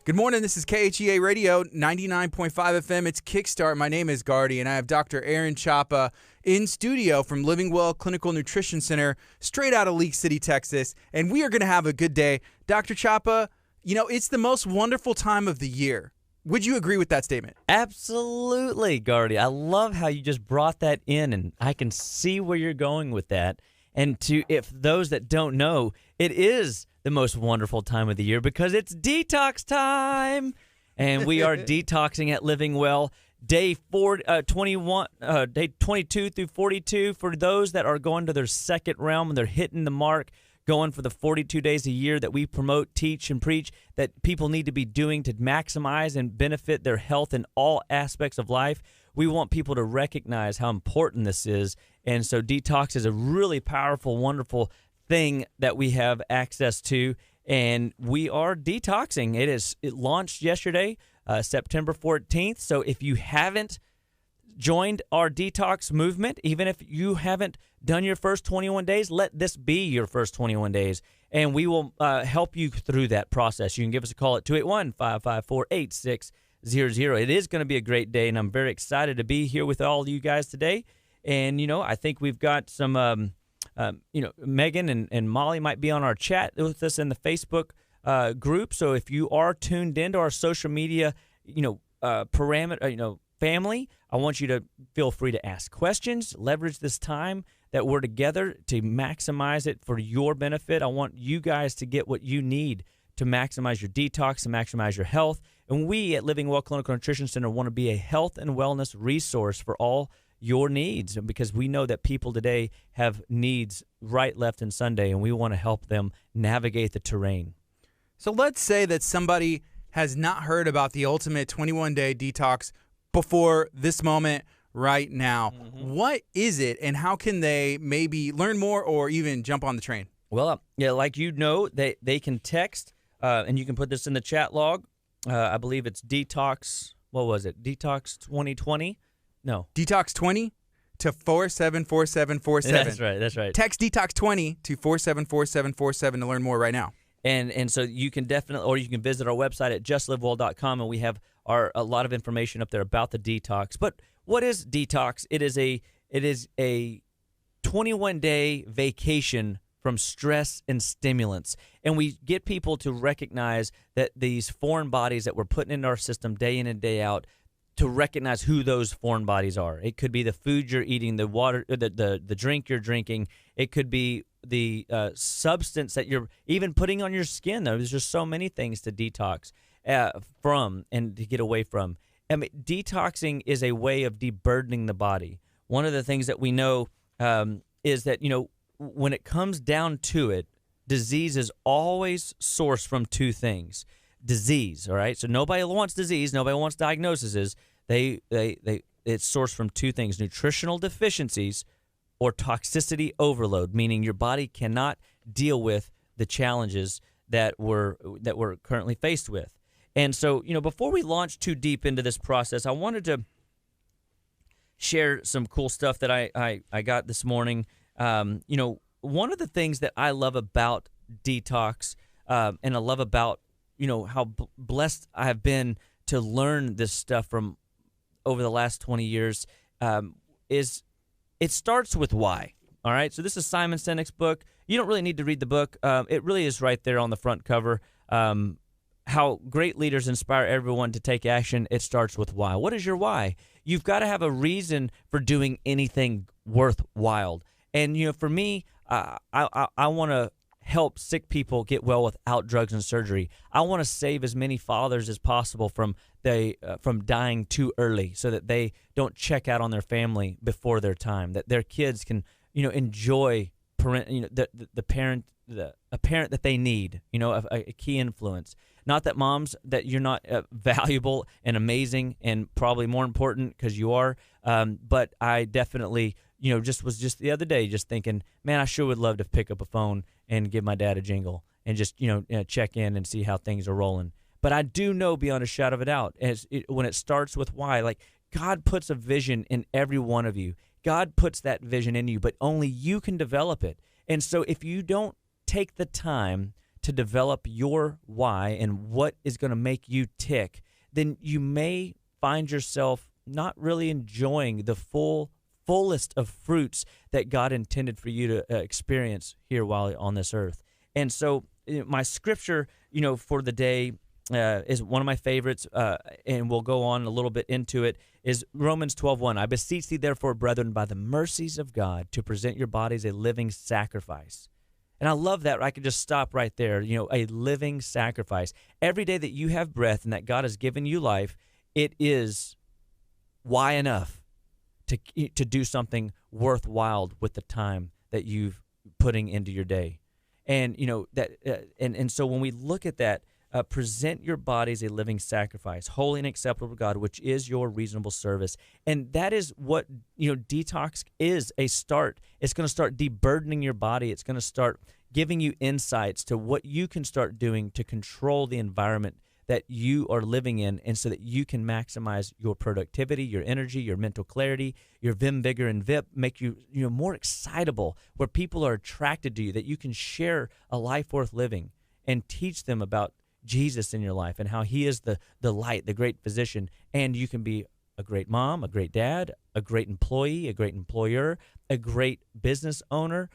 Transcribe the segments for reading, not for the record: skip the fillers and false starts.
Good morning. This is KHEA Radio 99.5 FM. It's Kickstart. My name is Gardy, and I have Dr. Chapa in studio from Living Well Clinical Nutrition Center, straight out of Leak City, Texas. And we are going to have a good day. Dr. Chapa, it's the most wonderful time of the year. Would you agree with that statement? Absolutely, Gardy. I love how you just brought that in, and I can see where you're going with that. And if those that don't know, it is the most wonderful time of the year because it's detox time, and we are detoxing at Living Well. Day 22 through 42 for those that are going to their second realm and they're hitting the mark, going for the 42 days a year that we promote, teach, and preach that people need to be doing to maximize and benefit their health in all aspects of life. We want people to recognize how important this is, and so detox is a really powerful, wonderful thing that we have access to, and we are detoxing. It launched yesterday, September 14th, so if you haven't joined our detox movement, even if you haven't done your first 21 days, let this be your first 21 days, and we will help you through that process. You can give us a call at 281-554-8600. It is going to be a great day, and I'm very excited to be here with all of you guys today. And, I think we've got some, Megan and Molly might be on our chat with us in the Facebook group. So if you are tuned into our social media, family, I want you to feel free to ask questions, leverage this time that we're together to maximize it for your benefit. I want you guys to get what you need to maximize your detox and maximize your health. And we at Living Well Clinical Nutrition Center want to be a health and wellness resource for all your needs, because we know that people today have needs right, left, and Sunday, and we want to help them navigate the terrain. So let's say that somebody has not heard about the ultimate 21-day detox before this moment right now. Mm-hmm. What is it, and how can they maybe learn more or even jump on the train? Well, they can text, and you can put this in the chat log. I believe it's Detox. What was it? Detox 2020? No. Detox 20 to 474747. That's right. Text Detox 20 to 474747 to learn more right now. And so you can definitely, or you can visit our website at justlivewell.com, and we have a lot of information up there about the detox. But what is detox? It is a 21-day vacation from stress and stimulants. And we get people to recognize that these foreign bodies that we're putting into our system day in and day out, to recognize who those foreign bodies are. It could be the food you're eating, the water, the drink you're drinking. It could be the substance that you're even putting on your skin. There's just so many things to detox from and to get away from. I mean, detoxing is a way of deburdening the body. One of the things that we know is that, when it comes down to it, disease is always sourced from two things. Disease, all right? So nobody wants disease, nobody wants diagnoses. It's sourced from two things: nutritional deficiencies or toxicity overload, meaning your body cannot deal with the challenges that we're currently faced with. And so, before we launch too deep into this process, I wanted to share some cool stuff that I got this morning. One of the things that I love about detox, and I love about how blessed I have been to learn this stuff from over the last 20 years, is it starts with why. All right, so this is Simon Sinek's book. You don't really need to read the book. It really is right there on the front cover. How great leaders inspire everyone to take action. It starts with why. What is your why? You've got to have a reason for doing anything worthwhile. And for me, I want to help sick people get well without drugs and surgery. I want to save as many fathers as possible from dying too early, so that they don't check out on their family before their time. That their kids can enjoy a parent that they need. A key influence. Not that moms, that you're not valuable and amazing and probably more important, because you are. But I definitely just the other day just thinking, man, I sure would love to pick up a phone and give my dad a jingle and just check in and see how things are rolling. But I do know beyond a shadow of a doubt, when it starts with why, like God puts a vision in every one of you. God puts that vision in you, but only you can develop it. And so if you don't take the time to develop your why and what is going to make you tick, then you may find yourself not really enjoying the fullest of fruits that God intended for you to experience here while on this earth. And so my scripture, for the day is one of my favorites, and we'll go on a little bit into it, is Romans 12:1. I beseech thee, therefore, brethren, by the mercies of God, to present your bodies a living sacrifice. And I love that. I could just stop right there. A living sacrifice. Every day that you have breath and that God has given you life, it is why enough to do something worthwhile with the time that you've putting into your day. And and so when we look at that, present your bodies a living sacrifice, holy and acceptable to God, which is your reasonable service. And that is what detox is, a start. It's going to start deburdening your body. It's going to start giving you insights to what you can start doing to control the environment that you are living in, and so that you can maximize your productivity, your energy, your mental clarity, your vim, vigor, and vip, make you more excitable, where people are attracted to you, that you can share a life worth living and teach them about Jesus in your life and how he is the light, the great physician. And you can be a great mom, a great dad, a great employee, a great employer, a great business owner,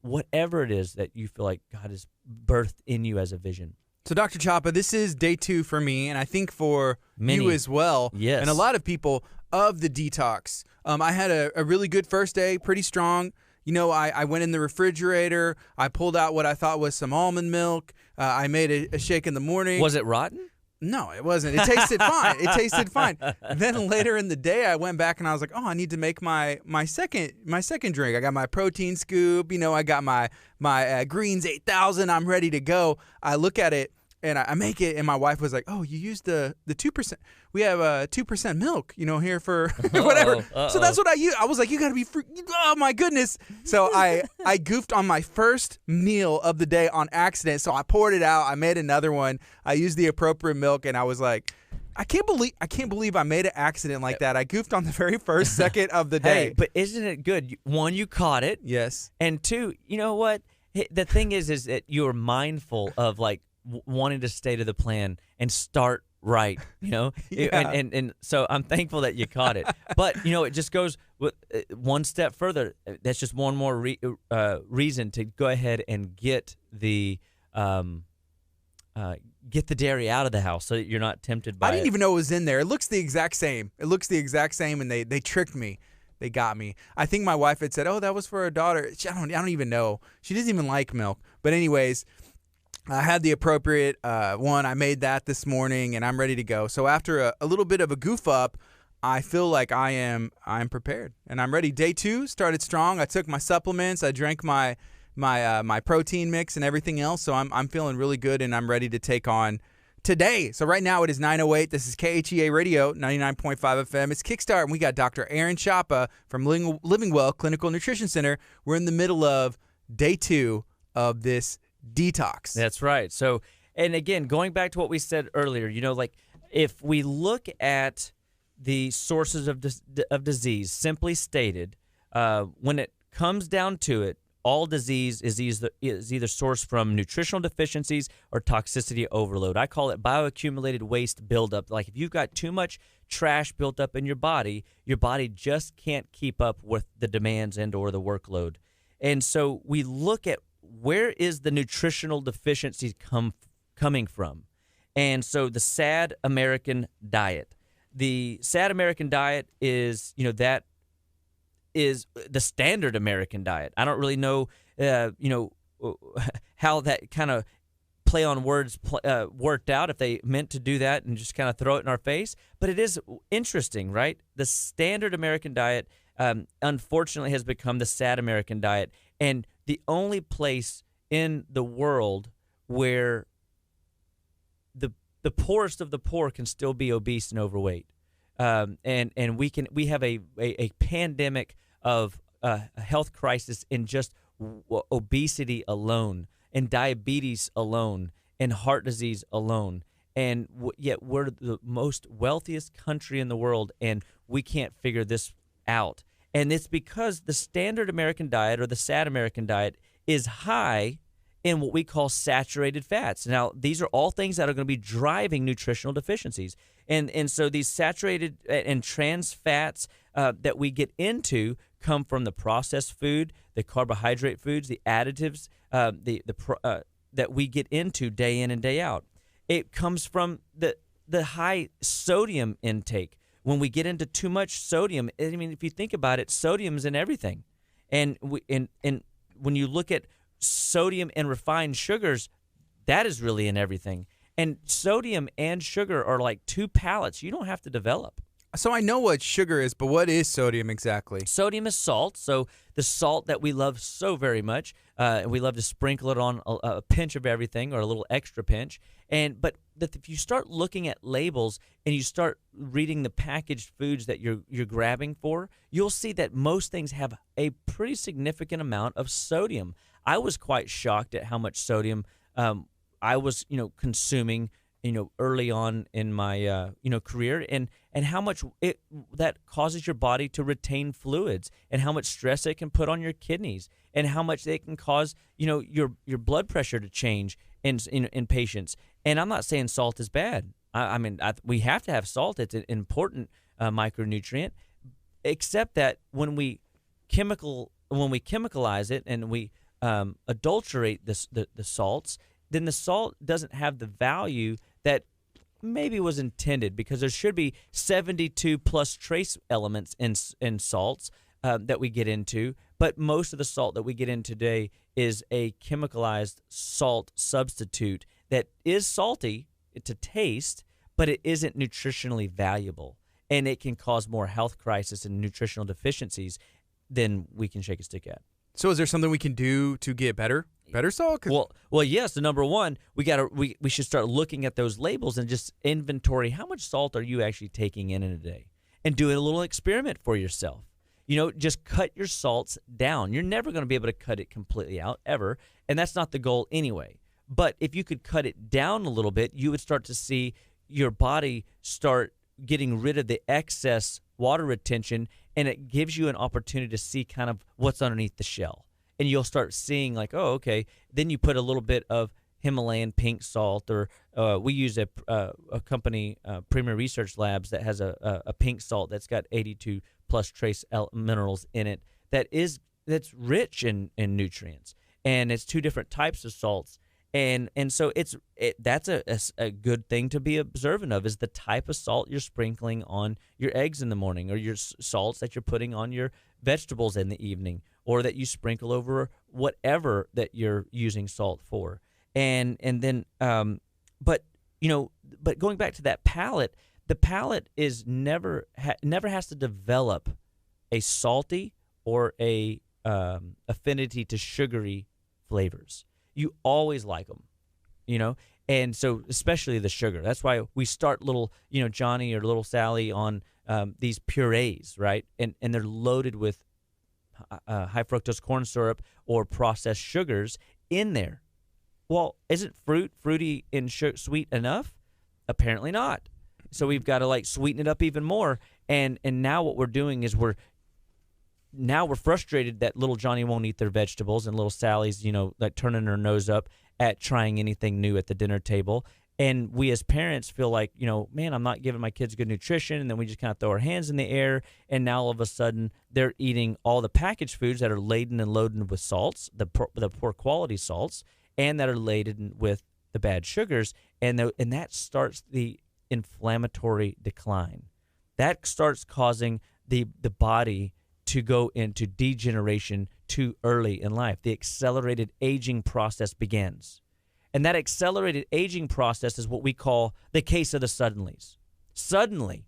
whatever it is that you feel like God has birthed in you as a vision. So, Dr. Chapa, this is day 2 for me, and I think for you as well. Yes. And a lot of people of the detox. I had a really good first day, pretty strong. I went in the refrigerator. I pulled out what I thought was some almond milk. I made a shake in the morning. Was it rotten? No, it wasn't. It tasted fine. It tasted fine. Then later in the day, I went back and I was like, oh, I need to make my second drink. I got my protein scoop. I got my Greens 8000. I'm ready to go. I look at it and I make it, and my wife was like, oh, you used the 2%. We have 2% milk, here for whatever. So that's what I used. I was like, you got to be free. Oh, my goodness. So I goofed on my first meal of the day on accident. So I poured it out. I made another one. I used the appropriate milk, and I was like, I can't believe I made an accident like that. I goofed on the very first second of the day. Hey, but isn't it good? One, you caught it. Yes. And two, you know what? The thing is that you're mindful of wanting to stay to the plan and start right, Yeah. and so I'm thankful that you caught it. But it just goes with one step further. That's just one more reason to go ahead and get the dairy out of the house so that you're not tempted by it. I didn't even know it was in there. It looks the exact same. And they tricked me. They got me. I think my wife had said, oh, that was for her daughter. I don't even know. She doesn't even like milk. But anyways, I had the appropriate one. I made that this morning, and I'm ready to go. So after a little bit of a goof up, I feel like I'm prepared, and I'm ready. Day 2 started strong. I took my supplements. I drank my protein mix and everything else. So I'm feeling really good, and I'm ready to take on today. So right now it is 9:08. This is KHEA Radio, 99.5 FM. It's Kickstart, and we got Dr. Aaron Chapa from Living Well Clinical Nutrition Center. We're in the middle of day 2 of this detox. That's right. So, and again, going back to what we said earlier, if we look at the sources of disease, simply stated, when it comes down to it, all disease is either sourced from nutritional deficiencies or toxicity overload. I call it bioaccumulated waste buildup. Like if you've got too much trash built up in your body just can't keep up with the demands and or the workload. And so we look at where is the nutritional deficiencies coming from? And so the sad American diet. The sad American diet is, that is the standard American diet. I don't really know, how that kind of play on words worked out, if they meant to do that and just kind of throw it in our face. But it is interesting, right? The standard American diet, unfortunately, has become the sad American diet. And the only place in the world where the poorest of the poor can still be obese and overweight, and we have a pandemic of a health crisis in just obesity alone, and diabetes alone, and heart disease alone, and yet we're the most wealthiest country in the world, and we can't figure this out. And it's because the standard American diet, or the sad American diet, is high in what we call saturated fats. Now, these are all things that are going to be driving nutritional deficiencies. And so these saturated and trans fats that we get into come from the processed food, the carbohydrate foods, the additives that we get into day in and day out. It comes from the high sodium intake. When we get into too much sodium, I mean, if you think about it, sodium's in everything. And when you look at sodium and refined sugars, that is really in everything. And sodium and sugar are like two palettes you don't have to develop. So I know what sugar is, but what is sodium exactly? Sodium is salt. So the salt that we love so very much, we love to sprinkle it on a pinch of everything or a little extra pinch. But if you start looking at labels and you start reading the packaged foods that you're grabbing for, you'll see that most things have a pretty significant amount of sodium. I was quite shocked at how much sodium I was, consuming, early on in my, career, and how much that causes your body to retain fluids, and how much stress it can put on your kidneys, and how much it can cause, your blood pressure to change in patients. And I'm not saying salt is bad. I mean, we have to have salt. It's an important micronutrient, except that when we chemicalize it and we adulterate the salts, then the salt doesn't have the value that maybe was intended, because there should be 72 plus trace elements in salts that we get into. But most of the salt that we get in today is a chemicalized salt substitute that is salty to taste, but it isn't nutritionally valuable. And it can cause more health crisis and nutritional deficiencies than we can shake a stick at. So is there something we can do to get better salt? Well, yes. The number one, we should start looking at those labels and just inventory how much salt are you actually taking in a day, and do a little experiment for yourself. Just cut your salts down. You're never going to be able to cut it completely out ever, and that's not the goal anyway. But if you could cut it down a little bit, you would start to see your body start getting rid of the excess water retention, and it gives you an opportunity to see kind of what's underneath the shell. And you'll start seeing like, oh, okay. Then you put a little bit of Himalayan pink salt, or we use a company, Premier Research Labs, that has a pink salt that's got 82 plus trace minerals in it that's rich in nutrients. And it's two different types of salts. And so that's a good thing to be observant of, is the type of salt you're sprinkling on your eggs in the morning, or your salts that you're putting on your vegetables in the evening, or that you sprinkle over whatever that you're using salt for. And then but going back to that palate, the palate is never has to develop a salty or a affinity to sugary flavors. You always like them, and so especially the sugar. That's why we start little, Johnny or little Sally on these purees, right? And they're loaded with high fructose corn syrup or processed sugars in there. Well, isn't fruity and sweet enough? Apparently not. So we've got to sweeten it up even more. And now what we're doing is we're frustrated that little Johnny won't eat their vegetables, and little Sally's, turning her nose up at trying anything new at the dinner table. And we as parents feel like, man, I'm not giving my kids good nutrition. And then we just kind of throw our hands in the air. And now all of a sudden they're eating all the packaged foods that are laden and loaded with salts, the poor quality salts, and that are laden with the bad sugars. And that starts the inflammatory decline. That starts causing the body to go into degeneration too early in life. The accelerated aging process begins. And that accelerated aging process is what we call the case of the suddenlies. Suddenly,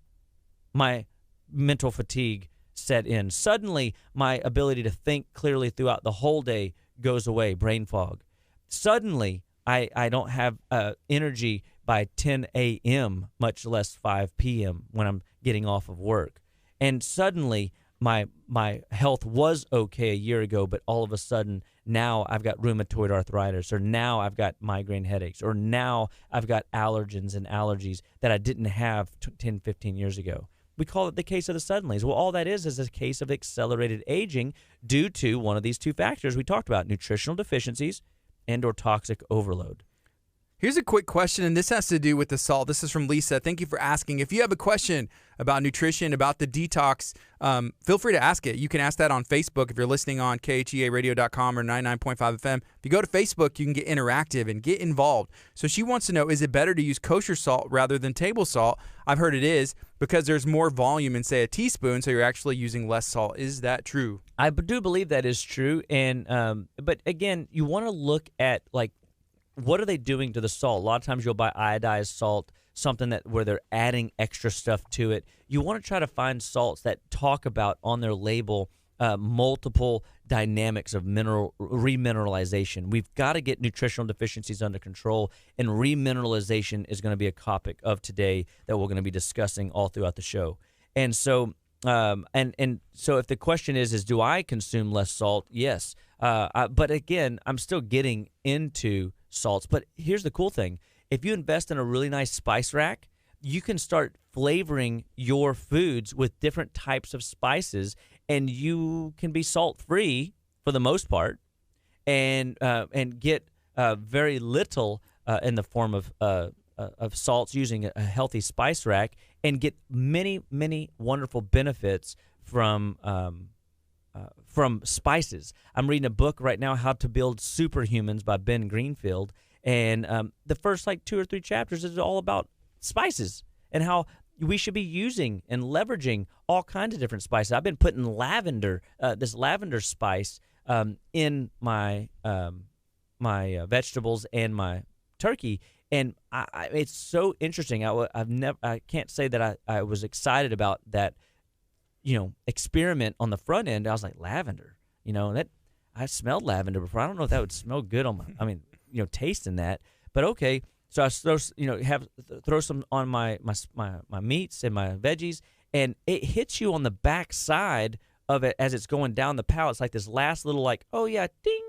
my mental fatigue set in. Suddenly, my ability to think clearly throughout the whole day goes away, brain fog. Suddenly, I don't have energy by 10 a.m., much less 5 p.m. when I'm getting off of work. And suddenly, my health was okay a year ago, but all of a sudden now I've got rheumatoid arthritis, or now I've got migraine headaches, or now I've got allergens and allergies that I didn't have 10, 15 years ago. We call it the case of the suddenlies. Well, all that is a case of accelerated aging due to one of these two factors we talked about: nutritional deficiencies and or toxic overload. Here's a quick question, and this has to do with the salt. This is from Lisa. Thank you for asking. If you have a question about nutrition, about the detox, feel free to ask it. You can ask that on Facebook if you're listening on KHEAradio.com or 99.5 FM. If you go to Facebook, you can get interactive and get involved. So she wants to know, is it better to use kosher salt rather than table salt? I've heard it is because there's more volume in, say, a teaspoon, so you're actually using less salt. Is that true? I do believe that is true. And but again, you want to look at, like, what are they doing to the salt? A lot of times you'll buy iodized salt, something that where they're adding extra stuff to it. You want to try to find salts that talk about on their label multiple dynamics of remineralization. We've got to get nutritional deficiencies under control, and remineralization is going to be a topic of today that we're going to be discussing all throughout the show. And so, so if the question is do I consume less salt? Yes, but again, I'm still getting into salts. But here's the cool thing. If you invest in a really nice spice rack, you can start flavoring your foods with different types of spices, and you can be salt-free for the most part, and get very little in the form of salts using a healthy spice rack, and get many, many wonderful benefits from spices. I'm reading a book right now, How to Build Superhumans by Ben Greenfield, and the first 2 or 3 chapters is all about spices and how we should be using and leveraging all kinds of different spices. I've been putting lavender, this lavender spice, in my my vegetables and my turkey, and it's so interesting. I can't say that I was excited about that, experiment on the front end. I was like, lavender, that I smelled lavender before. I don't know if that would smell good on my, tasting that, but okay. So I throw some on my meats and my veggies, and it hits you on the back side of it as it's going down the palate. It's like this last little oh yeah, ding,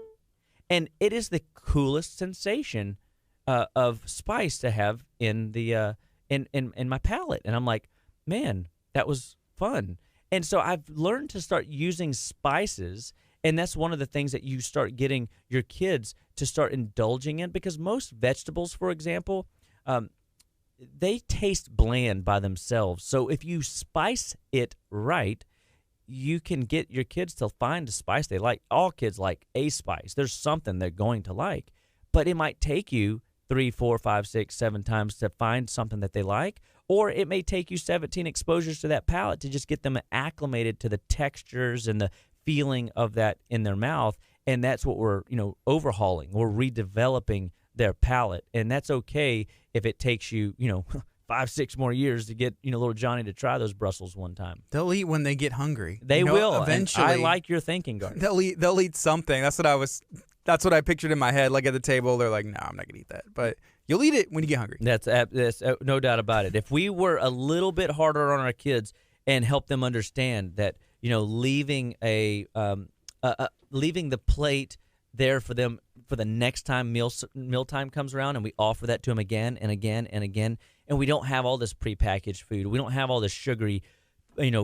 and it is the coolest sensation of spice to have in the in my palate. And I'm like, man, that was fun. And so I've learned to start using spices, and that's one of the things that you start getting your kids to start indulging in, because most vegetables, for example, they taste bland by themselves. So if you spice it right, you can get your kids to find a spice they like. All kids like a spice. There's something they're going to like, but it might take you 3, 4, 5, 6, 7 times to find something that they like, or it may take you 17 exposures to that palate to just get them acclimated to the textures and the feeling of that in their mouth. And that's what we're, overhauling. We're redeveloping their palate, and that's okay if it takes you, 5, 6 more years to get, little Johnny to try those Brussels one time. They'll eat when they get hungry. They will eventually. I like your thinking, Gardner. They'll eat something. That's what I pictured in my head. Like at the table, they're like, "No, I'm not gonna eat that." But you'll eat it when you get hungry. That's no doubt about it. If we were a little bit harder on our kids and help them understand that, leaving leaving the plate there for them for the next time mealtime comes around, and we offer that to them again and again and again, and we don't have all this prepackaged food. We don't have all this sugary,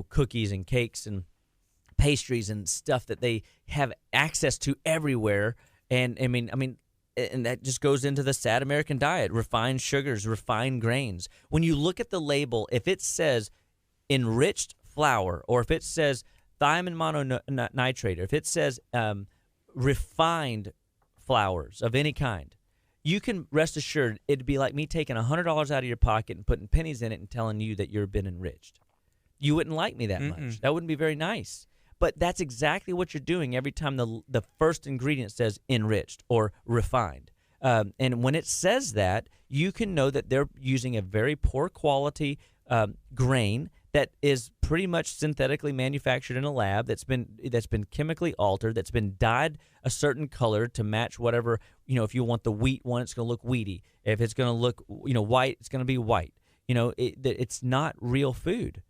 cookies and cakes and pastries and stuff that they have access to everywhere. And and that just goes into the sad American diet: refined sugars, refined grains. When you look at the label, if it says enriched flour, or if it says thiamine mononitrate, or if it says refined flours of any kind, you can rest assured it'd be like me taking $100 out of your pocket and putting pennies in it and telling you that you've been enriched. You wouldn't like me that much. That wouldn't be very nice. But that's exactly what you're doing every time the first ingredient says enriched or refined. And when it says that, you can know that they're using a very poor quality grain that is pretty much synthetically manufactured in a lab, that's been chemically altered, that's been dyed a certain color to match whatever, if you want the wheat one, it's going to look wheaty. If it's going to look, white, it's going to be white. It's not real food.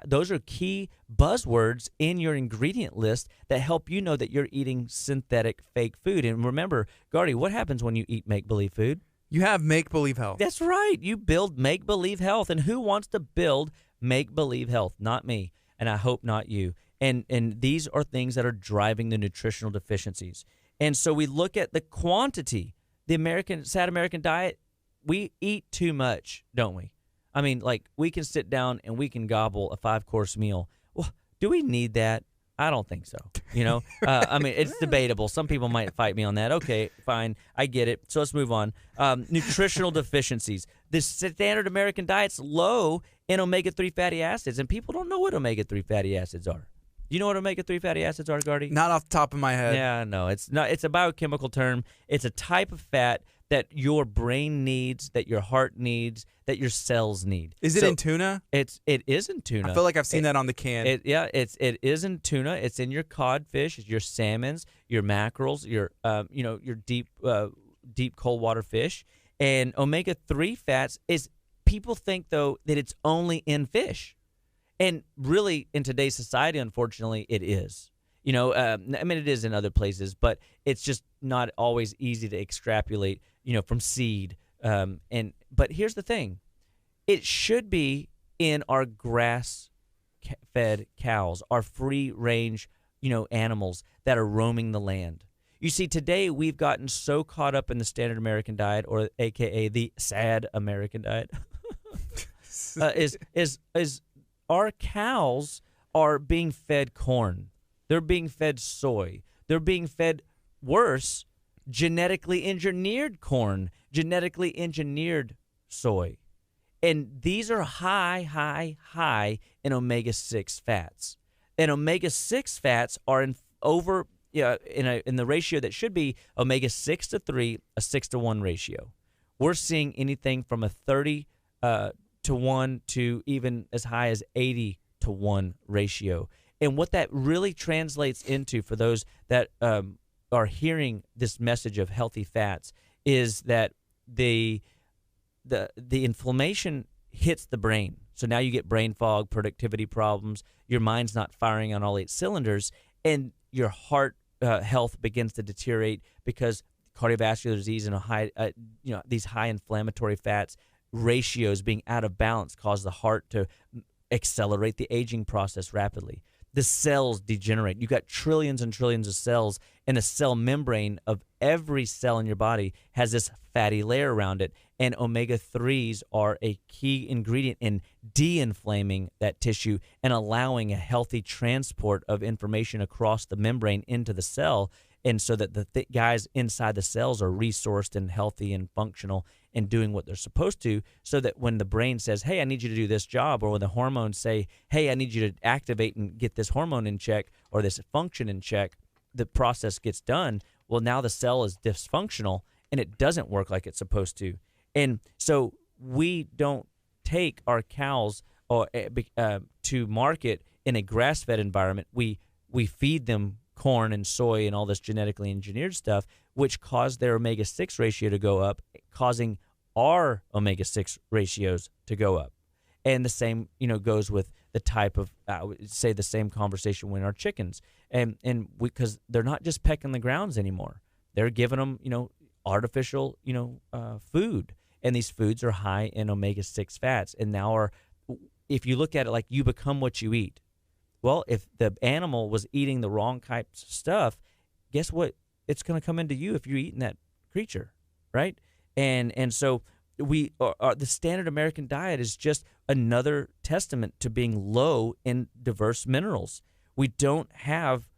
Those are key buzzwords in your ingredient list that help you know that you're eating synthetic fake food. And remember, Gardy, what happens when you eat make-believe food? You have make-believe health. That's right. You build make-believe health. And who wants to build make-believe health? Not me, and I hope not you. And these are things that are driving the nutritional deficiencies. And so we look at the quantity. The sad American diet, we eat too much, don't we? I mean, like, we can sit down and we can gobble a 5-course meal. Well, do we need that? I don't think so. I mean, it's debatable. Some people might fight me on that. Okay, fine. I get it. So let's move on. Nutritional deficiencies. The standard American diet's low in omega-3 fatty acids, and people don't know what omega-3 fatty acids are. You know what omega-3 fatty acids are, Gardy? Not off the top of my head. Yeah, no, it's not. It's a biochemical term. It's a type of fat that your brain needs, that your heart needs, that your cells need. Is it in tuna? It is in tuna. I feel like I've seen that on the can. It is in tuna. It's in your codfish, your salmons, your mackerels, your deep cold water fish. And omega-3 fats is, people think though that it's only in fish. And really, in today's society, unfortunately, it is. I mean, it is in other places, but it's just not always easy to extrapolate, from seed. But here's the thing. It should be in our grass-fed cows, our free-range, animals that are roaming the land. You see, today we've gotten so caught up in the standard American diet, or AKA the sad American diet, is our cows are being fed corn. They're being fed soy. They're being fed, worse, genetically engineered corn, genetically engineered soy. And these are high in omega-6 fats. And omega-6 fats are in the ratio that should be omega-6 to 3, a 6-to-1 ratio. We're seeing anything from a 30 to 1 to even as high as 80 to 1 ratio. And what that really translates into, for those that are hearing this message of healthy fats, is that the inflammation hits the brain. So now you get brain fog, productivity problems, your mind's not firing on all 8 cylinders, and your heart health begins to deteriorate because cardiovascular disease and these high inflammatory fats ratios being out of balance cause the heart to accelerate the aging process rapidly. The cells degenerate. You've got trillions and trillions of cells, and the cell membrane of every cell in your body has this fatty layer around it, and omega-3s are a key ingredient in de-inflaming that tissue and allowing a healthy transport of information across the membrane into the cell, and so that the guys inside the cells are resourced and healthy and functional and doing what they're supposed to, so that when the brain says, hey, I need you to do this job, or when the hormones say, hey, I need you to activate and get this hormone in check or this function in check, the process gets done. Well, now the cell is dysfunctional and it doesn't work like it's supposed to. And so we don't take our cows to market in a grass-fed environment. We feed them corn and soy and all this genetically engineered stuff, which caused their omega-6 ratio to go up, causing our omega-6 ratios to go up. And the same, goes with the type of, I would say the same conversation with our chickens. And because they're not just pecking the grounds anymore. They're giving them, artificial, food. And these foods are high in omega-6 fats. And now if you look at it like you become what you eat. Well, if the animal was eating the wrong types of stuff, guess what? It's going to come into you if you're eating that creature, right? And so the standard American diet is just another testament to being low in diverse minerals. We don't have,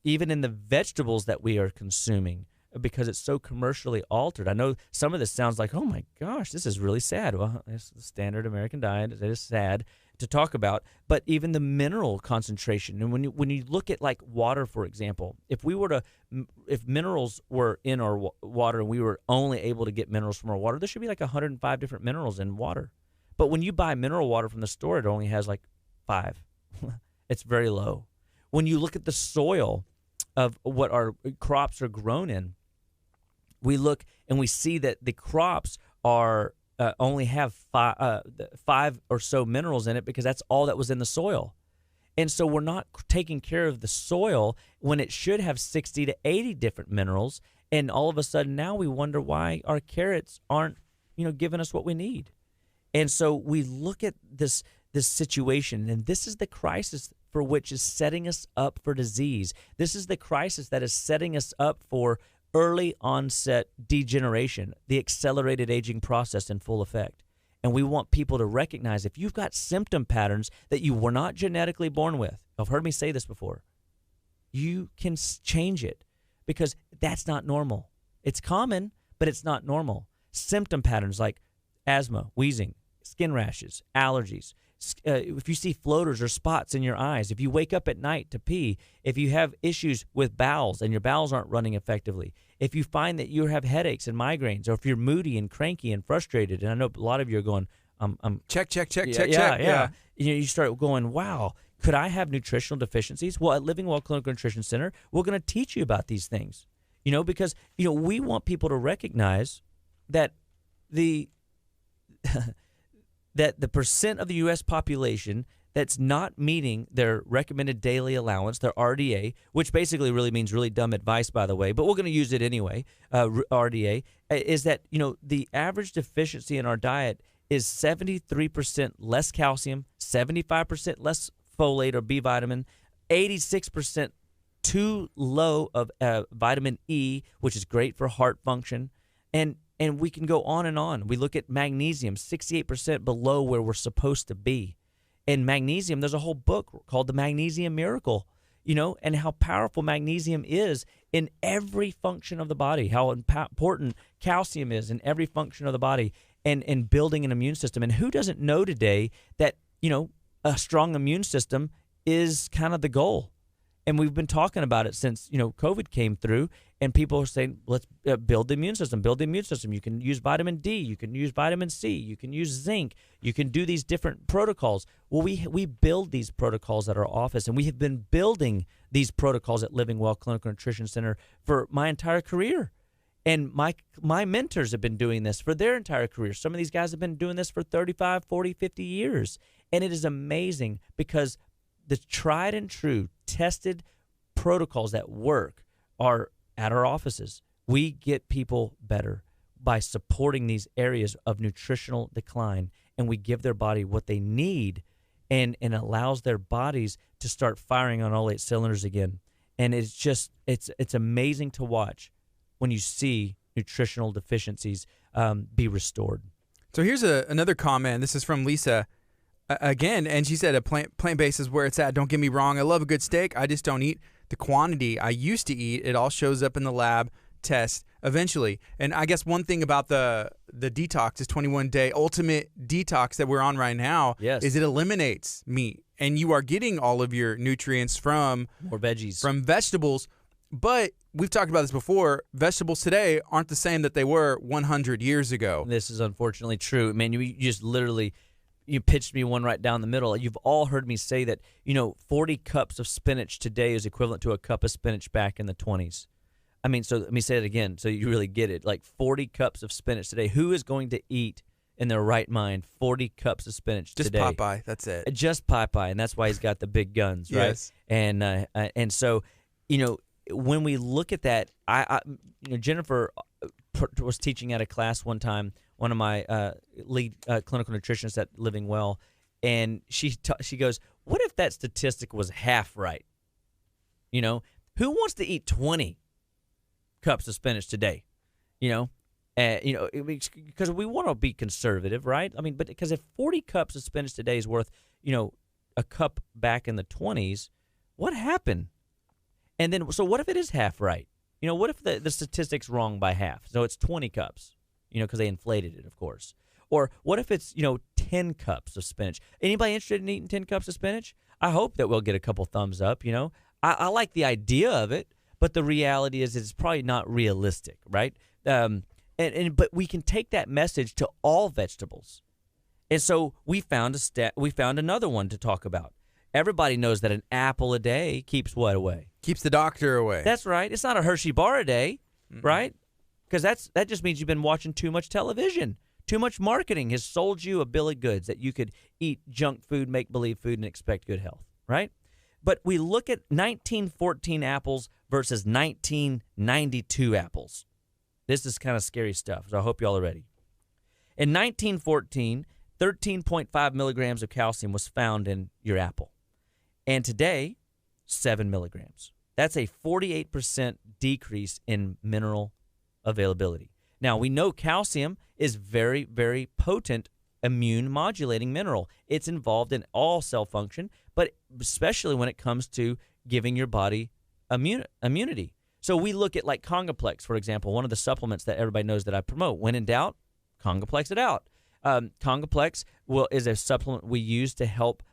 even in the vegetables that we are consuming, because it's so commercially altered. I know some of this sounds like, oh my gosh, this is really sad. Well, it's the standard American diet. It is sad to talk about, but even the mineral concentration. And when you look at like water, for example, if minerals were in our water and we were only able to get minerals from our water, there should be like 105 different minerals in water. But when you buy mineral water from the store, it only has like 5. It's very low. When you look at the soil of what our crops are grown in, we look and we see that the crops are only have 5 or so minerals in it because that's all that was in the soil. And so we're not taking care of the soil when it should have 60 to 80 different minerals. And all of a sudden now we wonder why our carrots aren't, giving us what we need. And so we look at this situation, and this is the crisis for which is setting us up for disease. This is the crisis that is setting us up for early onset degeneration, the accelerated aging process in full effect. And we want people to recognize if you've got symptom patterns that you were not genetically born with. You've heard me say this before. You can change it because that's not normal. It's common, but it's not normal. Symptom patterns like asthma, wheezing, skin rashes, allergies. If you see floaters or spots in your eyes, if you wake up at night to pee, if you have issues with bowels and your bowels aren't running effectively, if you find that you have headaches and migraines, or if you're moody and cranky and frustrated, and I know a lot of you are going, check. Yeah. You start going, wow, could I have nutritional deficiencies? Well, at Living Well Clinical Nutrition Center, we're going to teach you about these things, because, we want people to recognize that that the percent of the U.S. population that's not meeting their recommended daily allowance, their RDA, which basically really means really dumb advice, by the way, but we're going to use it anyway, RDA, is that, the average deficiency in our diet is 73% less calcium, 75% less folate or B vitamin, 86% too low of vitamin E, which is great for heart function, and we can go on and on. We look at magnesium, 68% below where we're supposed to be. And magnesium, there's a whole book called The Magnesium Miracle, and how powerful magnesium is in every function of the body, how important calcium is in every function of the body, and building an immune system. And who doesn't know today that, a strong immune system is kind of the goal? And we've been talking about it since, COVID came through, and people are saying, let's build the immune system, You can use vitamin D, you can use vitamin C, you can use zinc, you can do these different protocols. Well, we build these protocols at our office, and we have been building these protocols at Living Well Clinical Nutrition Center for my entire career. And my mentors have been doing this for their entire career. Some of these guys have been doing this for 35, 40, 50 years. And it is amazing because the tried and true tested protocols that work are at our offices. We get people better by supporting these areas of nutritional decline, and we give their body what they need, and allows their bodies to start firing on all 8 cylinders again. And it's just it's amazing to watch when you see nutritional deficiencies be restored. So here's another comment. This is from Lisa. Again, and she said a plant-based is where it's at. Don't get me wrong. I love a good steak. I just don't eat the quantity I used to eat. It all shows up in the lab test eventually. And I guess one thing about the detox, this 21-day ultimate detox that we're on right now, is it eliminates meat. And you are getting all of your nutrients from more veggies, from vegetables. But we've talked about this before. Vegetables today aren't the same that they were 100 years ago. This is unfortunately true. Man, you just literally... You pitched me one right down the middle. You've all heard me say that, 40 cups of spinach today is equivalent to a cup of spinach back in the 20s. I mean, so let me say it again so you really get it. Like 40 cups of spinach today. Who is going to eat in their right mind 40 cups of spinach today? Just Popeye, that's it. Just Popeye, and that's why he's got the big guns, right? Yes. And so, when we look at that, Jennifer was teaching at a class one time, one of my lead clinical nutritionists at Living Well, and she goes, what if that statistic was half right? Who wants to eat 20 cups of spinach today? Because we want to be conservative, right? I mean, but because if 40 cups of spinach today is worth, a cup back in the 20s, what happened? And then, so what if it is half right? What if the statistic's wrong by half? So it's 20 cups. Because they inflated it, of course. Or what if it's, 10 cups of spinach? Anybody interested in eating 10 cups of spinach? I hope that we'll get a couple thumbs up, I like the idea of it, but the reality is it's probably not realistic, right? But we can take that message to all vegetables. And so we found another one to talk about. Everybody knows that an apple a day keeps what away? Keeps the doctor away. That's right. It's not a Hershey bar a day, right? Because that just means you've been watching too much television. Too much marketing has sold you a bill of goods that you could eat junk food, make-believe food, and expect good health, right? But we look at 1914 apples versus 1992 apples. This is kind of scary stuff, so I hope y'all are ready. In 1914, 13.5 milligrams of calcium was found in your apple. And today, 7 milligrams. That's a 48% decrease in mineral availability. Now, we know calcium is very, very potent immune modulating mineral. It's involved in all cell function, but especially when it comes to giving your body immunity. So we look at like Congoplex, for example, one of the supplements that everybody knows that I promote. When in doubt, Congoplex it out. Congoplex is a supplement we use to help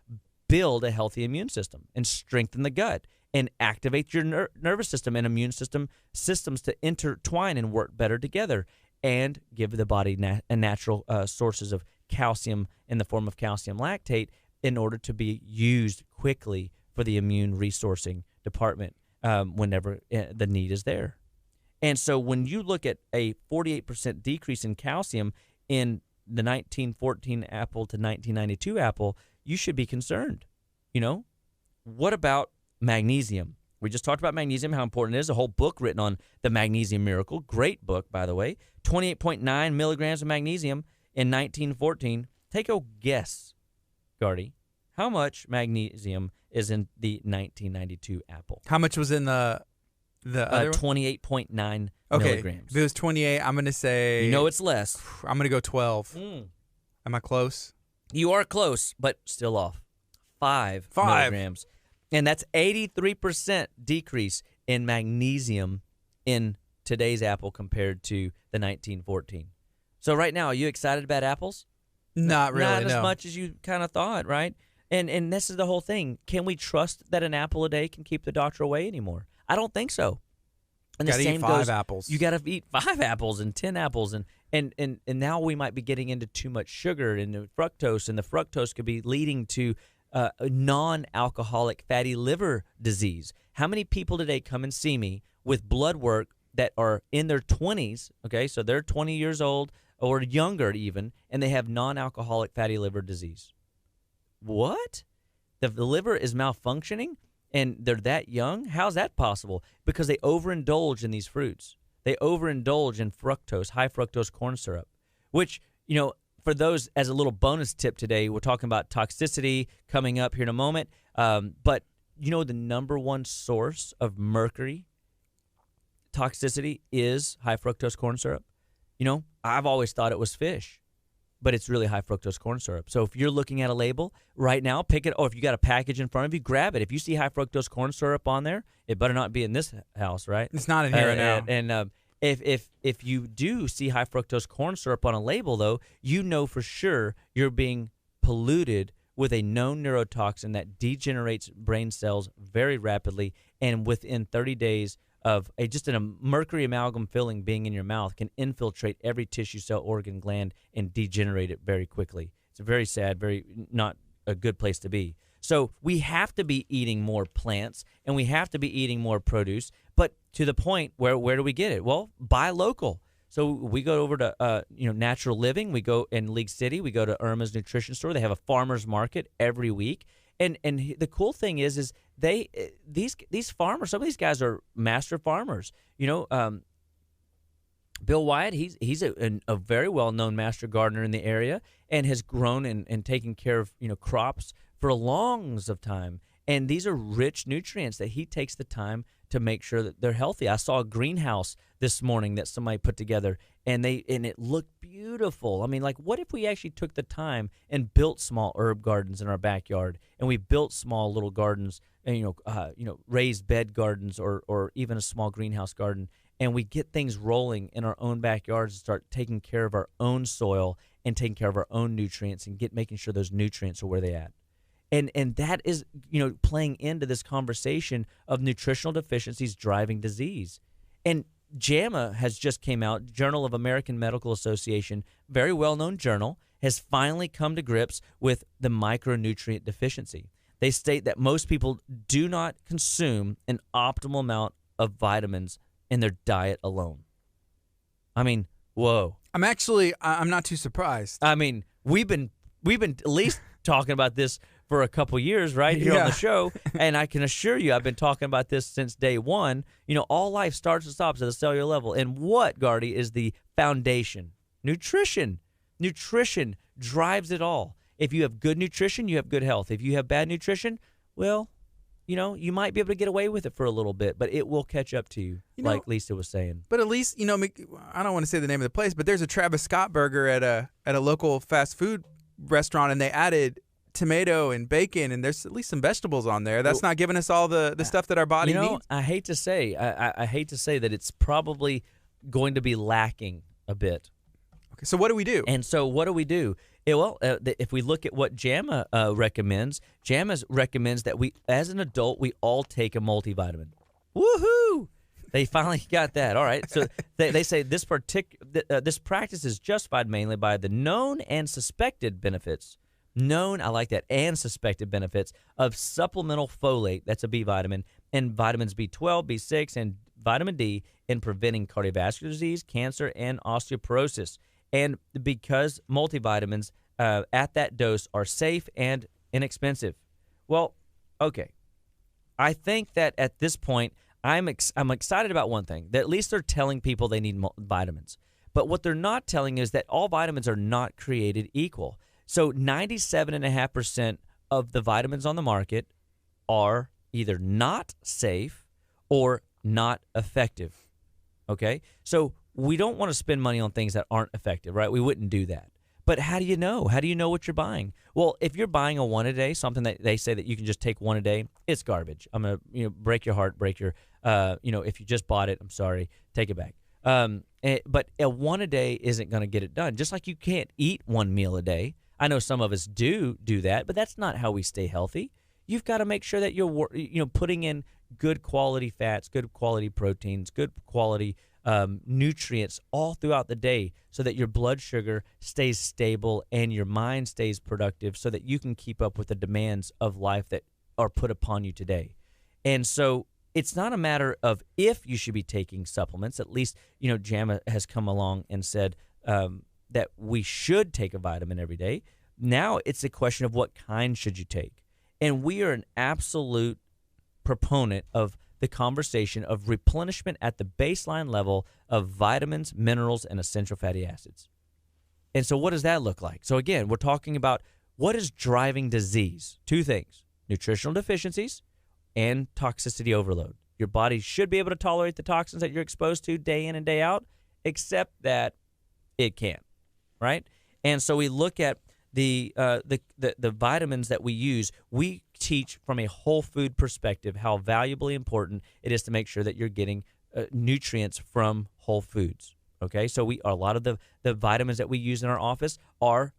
build a healthy immune system and strengthen the gut and activate your nervous system and immune systems to intertwine and work better together and give the body natural sources of calcium in the form of calcium lactate in order to be used quickly for the immune resourcing department whenever the need is there. And so when you look at a 48% decrease in calcium in the 1914 apple to 1992 apple, you should be concerned. What about magnesium? We just talked about magnesium, how important it is. A whole book written on the Magnesium Miracle. Great book, by the way. 28.9 milligrams of magnesium in 1914. Take a guess, Gardy. How much magnesium is in the 1992 apple? How much was in the other 28.9 milligrams. If it was 28, I'm going to say... it's less. I'm going to go 12. Am I close? You are close, but still off. 5 milligrams. And that's 83% decrease in magnesium in today's apple compared to the 1914. So right now, are you excited about apples? Not really, Not as much as you kind of thought, right? And this is the whole thing. Can we trust that an apple a day can keep the doctor away anymore? I don't think so. And the same eat 5 apples. You got to eat 5 apples and 10 apples, and now we might be getting into too much sugar and fructose, and the fructose could be leading to non-alcoholic fatty liver disease. How many people today come and see me with blood work that are in their 20s, okay, so they're 20 years old or younger even, and they have non-alcoholic fatty liver disease? What? The liver is malfunctioning and they're that young? How's that possible? Because they overindulge in these fruits. They overindulge in fructose, high fructose corn syrup, which, for those, as a little bonus tip today, we're talking about toxicity coming up here in a moment. But the number one source of mercury toxicity is high fructose corn syrup. I've always thought it was fish, but it's really high fructose corn syrup. So if you're looking at a label right now, pick it, or if you got a package in front of you, grab it. If you see high fructose corn syrup on there, it better not be in this house, right? It's not in here right now. And if you do see high fructose corn syrup on a label, though, you know for sure you're being polluted with a known neurotoxin that degenerates brain cells very rapidly, and within 30 days of just a mercury amalgam filling being in your mouth can infiltrate every tissue, cell, organ, gland, and degenerate it very quickly. It's very sad, very not a good place to be. So we have to be eating more plants, and we have to be eating more produce, but to the point where do we get it? Well, buy local. So we go over to Natural Living. We go in League City. We go to Irma's Nutrition Store. They have a farmer's market every week. And the cool thing is these farmers, some of these guys are master farmers. Bill Wyatt, he's a very well-known master gardener in the area and has grown and taken care of crops for longs of time. And these are rich nutrients that he takes the time to make sure that they're healthy. I saw a greenhouse this morning that somebody put together, and it looked beautiful. I mean, like, what if we actually took the time and built small herb gardens in our backyard, and we built small little gardens, and raised bed gardens, or even a small greenhouse garden, and we get things rolling in our own backyards and start taking care of our own soil and taking care of our own nutrients and making sure those nutrients are where they at. And that is, playing into this conversation of nutritional deficiencies driving disease. And JAMA has just came out, Journal of American Medical Association, very well-known journal, has finally come to grips with the micronutrient deficiency. They state that most people do not consume an optimal amount of vitamins in their diet alone. I mean, whoa. I'm not too surprised. I mean, we've been at least talking about this for a couple years, right, here on the show, and I can assure you I've been talking about this since day one. All life starts and stops at a cellular level, and what, Gardy, is the foundation? Nutrition. Nutrition drives it all. If you have good nutrition, you have good health. If you have bad nutrition, well, you might be able to get away with it for a little bit, but it will catch up to you, like Lisa was saying. But at least, I don't want to say the name of the place, but there's a Travis Scott burger at a local fast food restaurant, and they added tomato and bacon, and there's at least some vegetables on there. That's not giving us all the stuff that our body needs. I hate to say, I hate to say that it's probably going to be lacking a bit. Okay, so what do we do? And so what do we do? If we look at what JAMA recommends, JAMA recommends that we, as an adult, we all take a multivitamin. Woohoo! They finally got that. All right. So they say this practice is justified mainly by the known and suspected benefits. Known, I like that, and suspected benefits of supplemental folate, that's a B vitamin, and vitamins B12, B6, and vitamin D in preventing cardiovascular disease, cancer, and osteoporosis. And because multivitamins at that dose are safe and inexpensive. Well, okay. I think that at this point, I'm excited about one thing, that at least they're telling people they need vitamins. But what they're not telling is that all vitamins are not created equal. So 97.5% of the vitamins on the market are either not safe or not effective. Okay? So we don't want to spend money on things that aren't effective, right? We wouldn't do that. But how do you know? How do you know what you're buying? Well, if you're buying a one a day, something that they say that you can just take one a day, it's garbage. I'm going to break your heart, break your if you just bought it, I'm sorry, take it back. But a one a day isn't going to get it done. Just like you can't eat one meal a day. I know some of us do that, but that's not how we stay healthy. You've got to make sure that you're putting in good quality fats, good quality proteins, good quality nutrients all throughout the day so that your blood sugar stays stable and your mind stays productive so that you can keep up with the demands of life that are put upon you today. And so it's not a matter of if you should be taking supplements. At least, JAMA has come along and said that we should take a vitamin every day. Now it's a question of what kind should you take. And we are an absolute proponent of the conversation of replenishment at the baseline level of vitamins, minerals, and essential fatty acids. And so what does that look like? So again, we're talking about what is driving disease. Two things: nutritional deficiencies and toxicity overload. Your body should be able to tolerate the toxins that you're exposed to day in and day out, except that it can't, right? And so we look at the vitamins that we use. We teach from a whole food perspective how valuably important it is to make sure that you're getting nutrients from whole foods. Okay, so a lot of the vitamins that we use in our office are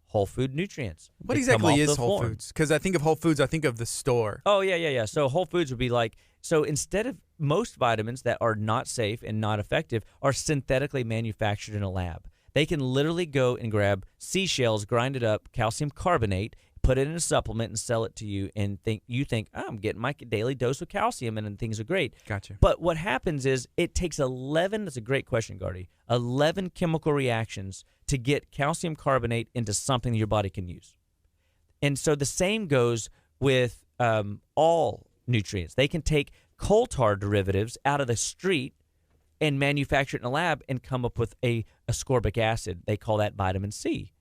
whole food nutrients. What exactly is Whole Foods? Because I think of Whole Foods, I think of the store. Oh, yeah. So Whole Foods would be like, so instead of most vitamins that are not safe and not effective are synthetically manufactured in a lab. They can literally go and grab seashells, grind it up, calcium carbonate, put it in a supplement and sell it to you, and you think, I'm getting my daily dose of calcium and things are great. Gotcha. But what happens is it takes 11, that's a great question, Gardy, 11 chemical reactions to get calcium carbonate into something your body can use. And so the same goes with all nutrients. They can take coal tar derivatives out of the street and manufacture it in a lab and come up with a ascorbic acid. They call that vitamin C.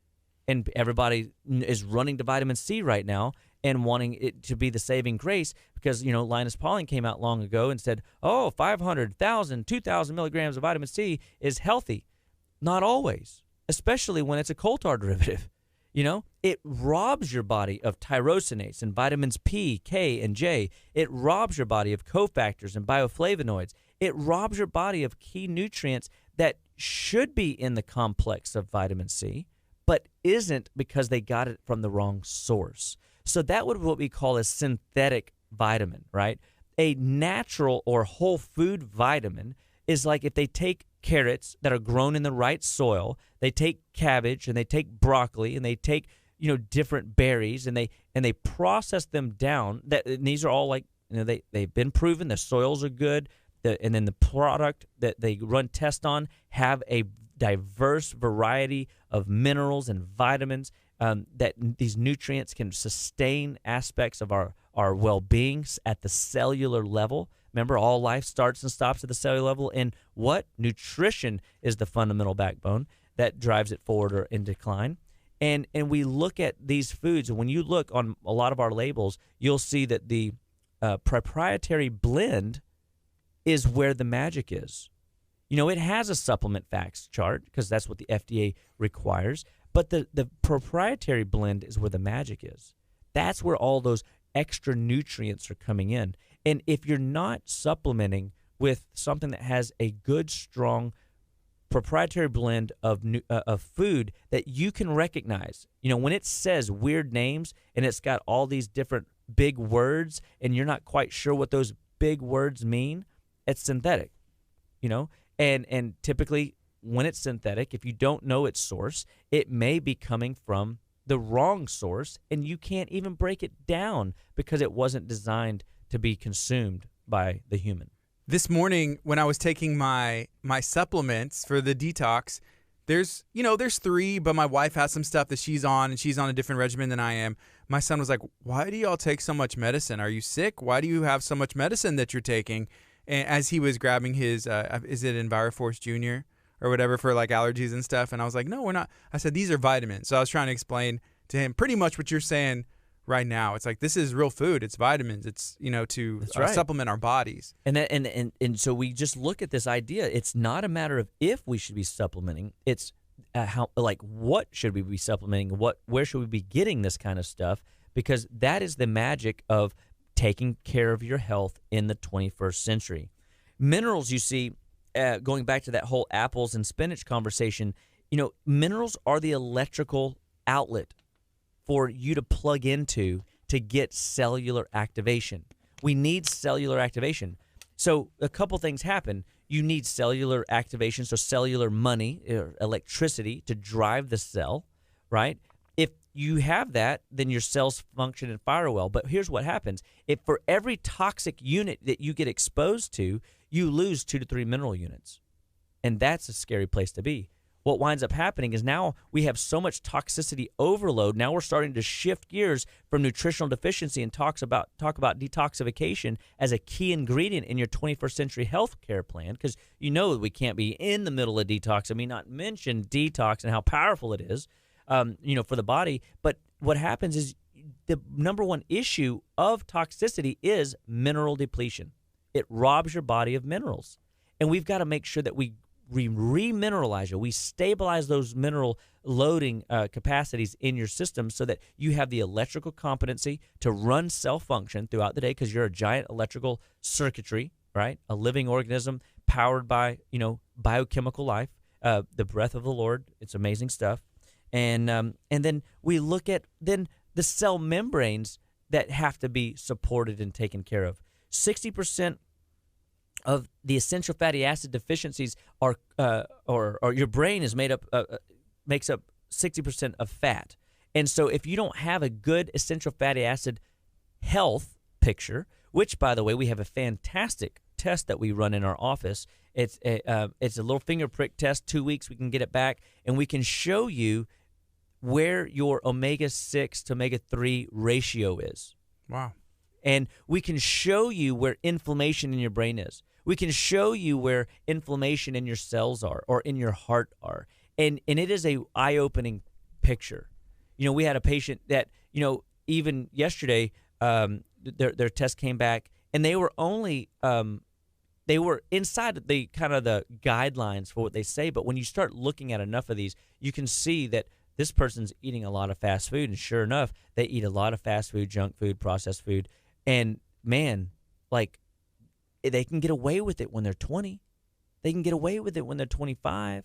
And everybody is running to vitamin C right now and wanting it to be the saving grace because, Linus Pauling came out long ago and said, 500, 1,000, 2,000 milligrams of vitamin C is healthy. Not always, especially when it's a coal tar derivative. It robs your body of tyrosinase and vitamins P, K, and J. It robs your body of cofactors and bioflavonoids. It robs your body of key nutrients that should be in the complex of vitamin C, but isn't because they got it from the wrong source. So that would be what we call a synthetic vitamin, right? A natural or whole food vitamin is like if they take carrots that are grown in the right soil, they take cabbage and they take broccoli and they take different berries and they process them down. And these are all like they've been proven the soils are good, and then the product that they run tests on have a diverse variety of minerals and vitamins that these nutrients can sustain aspects of our well-being at the cellular level. Remember, all life starts and stops at the cellular level. And what? Nutrition is the fundamental backbone that drives it forward or in decline. And we look at these foods, and when you look on a lot of our labels, you'll see that the proprietary blend is where the magic is. It has a supplement facts chart because that's what the FDA requires, but the proprietary blend is where the magic is. That's where all those extra nutrients are coming in. And if you're not supplementing with something that has a good, strong proprietary blend of food that you can recognize, when it says weird names and it's got all these different big words and you're not quite sure what those big words mean, it's synthetic, and typically when it's synthetic, if you don't know its source, it may be coming from the wrong source, and you can't even break it down because it wasn't designed to be consumed by the human. This morning when I was taking my supplements for the detox, there's 3, but my wife has some stuff that she's on, and she's on a different regimen than I am. My son was like, "Why do y'all take so much medicine? Are you sick? Why do you have so much medicine that you're taking?" And as he was grabbing his, is it EnviroForce Junior or whatever for like allergies and stuff, and I was like, "No, we're not." I said, "These are vitamins." So I was trying to explain to him pretty much what you're saying right now. It's like, this is real food. It's vitamins. It's, to supplement our bodies. And so we just look at this idea. It's not a matter of if we should be supplementing. It's what should we be supplementing? Where should we be getting this kind of stuff? Because that is the magic of taking care of your health in the 21st century. Minerals, you see, going back to that whole apples and spinach conversation, minerals are the electrical outlet for you to plug into to get cellular activation. We need cellular activation. So a couple things happen. You need cellular activation, so cellular money, or electricity, to drive the cell, right? If you have that, then your cells function and fire well. But here's what happens. If for every toxic unit that you get exposed to, you lose 2 to 3 mineral units. And that's a scary place to be. What winds up happening is now we have so much toxicity overload. Now we're starting to shift gears from nutritional deficiency and talk about detoxification as a key ingredient in your 21st century health care plan, because we can't be in the middle of detox. I mean, not mention detox and how powerful it is, for the body. But what happens is the number one issue of toxicity is mineral depletion. It robs your body of minerals. And we've got to make sure that we remineralize you. We stabilize those mineral loading capacities in your system so that you have the electrical competency to run cell function throughout the day, because you're a giant electrical circuitry, right? A living organism powered by, biochemical life, the breath of the Lord. It's amazing stuff. And then we look at then the cell membranes that have to be supported and taken care of. 60% of the essential fatty acid deficiencies are, or your brain is makes up 60% of fat. And so if you don't have a good essential fatty acid health picture, which, by the way, we have a fantastic test that we run in our office. It's a little finger prick test, 2 weeks, we can get it back, and we can show you where your omega-6 to omega-3 ratio is. Wow. And we can show you where inflammation in your brain is. We can show you where inflammation in your cells are or in your heart are. And it is a eye-opening picture. We had a patient that, even yesterday, their test came back, and they were only they were inside the kind of the guidelines for what they say. But when you start looking at enough of these, you can see that this person's eating a lot of fast food. And sure enough, they eat a lot of fast food, junk food, processed food. And man, they can get away with it when they're 20. They can get away with it when they're 25.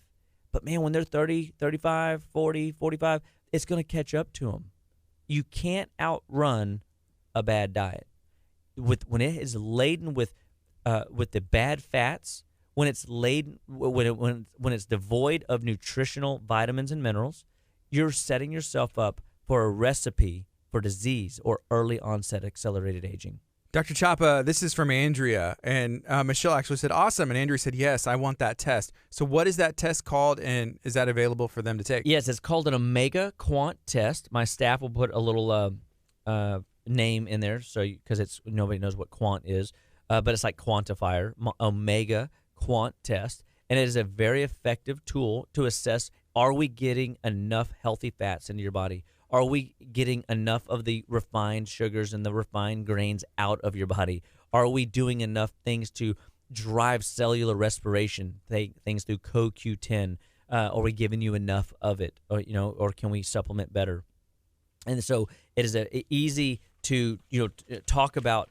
But man, when they're 30, 35, 40, 45, it's going to catch up to them. You can't outrun a bad diet. When it is laden with the bad fats, when it's laden, when it's devoid of nutritional vitamins and minerals, you're setting yourself up for a recipe for disease or early onset accelerated aging. Dr. Chapa, this is from Andrea, and Michelle actually said, awesome, and Andrea said, yes, I want that test. So what is that test called, and is that available for them to take? Yes, it's called an Omega Quant test. My staff will put a little name in there, so because nobody knows what Quant is, but it's like quantifier, Omega Quant test, and it is a very effective tool to assess, are we getting enough healthy fats into your body? Are we getting enough of the refined sugars and the refined grains out of your body? Are we doing enough things to drive cellular respiration, things through CoQ10? Are we giving you enough of it, or can we supplement better? And so it is easy to talk about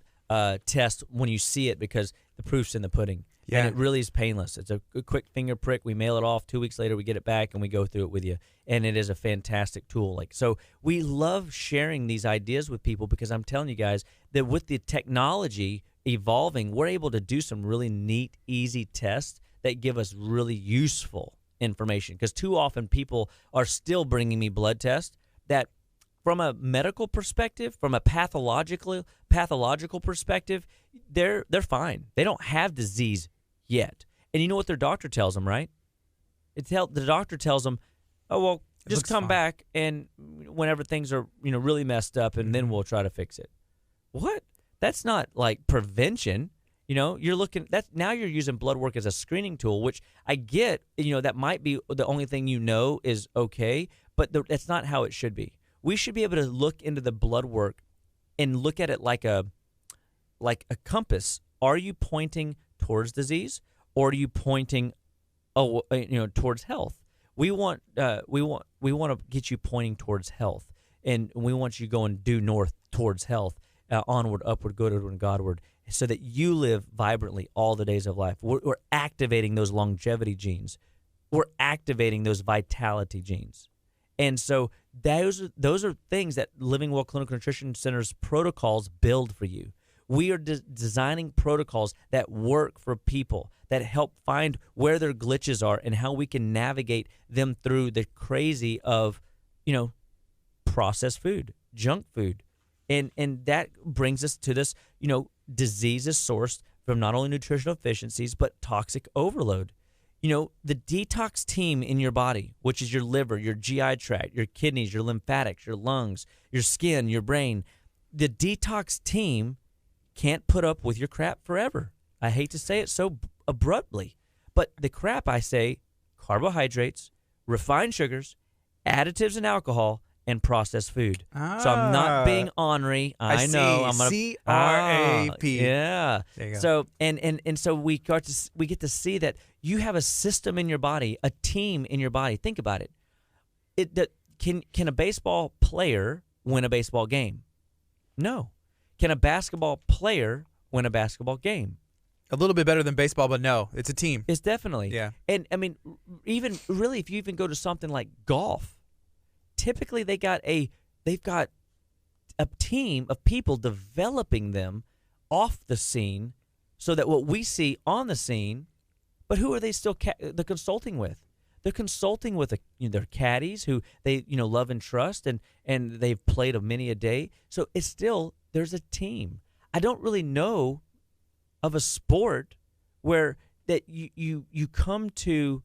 test when you see it, because the proof's in the pudding. Yeah. And it really is painless. It's a quick finger prick. We mail it off. 2 weeks later, we get it back, and we go through it with you. And it is a fantastic tool. So we love sharing these ideas with people, because I'm telling you guys that with the technology evolving, we're able to do some really neat, easy tests that give us really useful information. Because too often people are still bringing me blood tests that, from a medical perspective, from a pathological perspective, they're fine. They don't have disease yet. And you know what their doctor tells them, right? The doctor tells them, "Oh, well, just come back and whenever things are really messed up, and then we'll try to fix it." What? That's not like prevention. You're looking. Now you're using blood work as a screening tool, which I get. That might be the only thing is okay, but that's not how it should be. We should be able to look into the blood work and look at it like a compass. Are you pointing towards disease, or are you pointing towards health? We want to get you pointing towards health, and we want you going due north towards health, onward, upward, goodward, and Godward, so that you live vibrantly all the days of life. We're activating those longevity genes. We're activating those vitality genes. And so those are things that Living Well Clinical Nutrition Center's protocols build for you. We are designing protocols that work for people, that help find where their glitches are and how we can navigate them through the crazy of, processed food, junk food. And that brings us to this, diseases sourced from not only nutritional deficiencies, but toxic overload. The detox team in your body, which is your liver, your GI tract, your kidneys, your lymphatics, your lungs, your skin, your brain, the detox team can't put up with your crap forever. I hate to say it so abruptly, but the crap, I say, carbohydrates, refined sugars, additives and alcohol, and processed food. So I'm not being ornery. I know. I'm gonna CRAP. Yeah. There you go. So and so we get to see that you have a system in your body, a team in your body. Think about it. Can a baseball player win a baseball game? No. Can a basketball player win a basketball game? A little bit better than baseball, but no, it's a team. It's definitely. Yeah. And I mean, even really, if you even go to something like golf, typically they've got a team of people developing them off the scene, so that what we see on the scene. But who are they still they're consulting with? They're consulting with their caddies who they love and trust, and they've played many a day. So it's still, there's a team. I don't really know of a sport where that you come to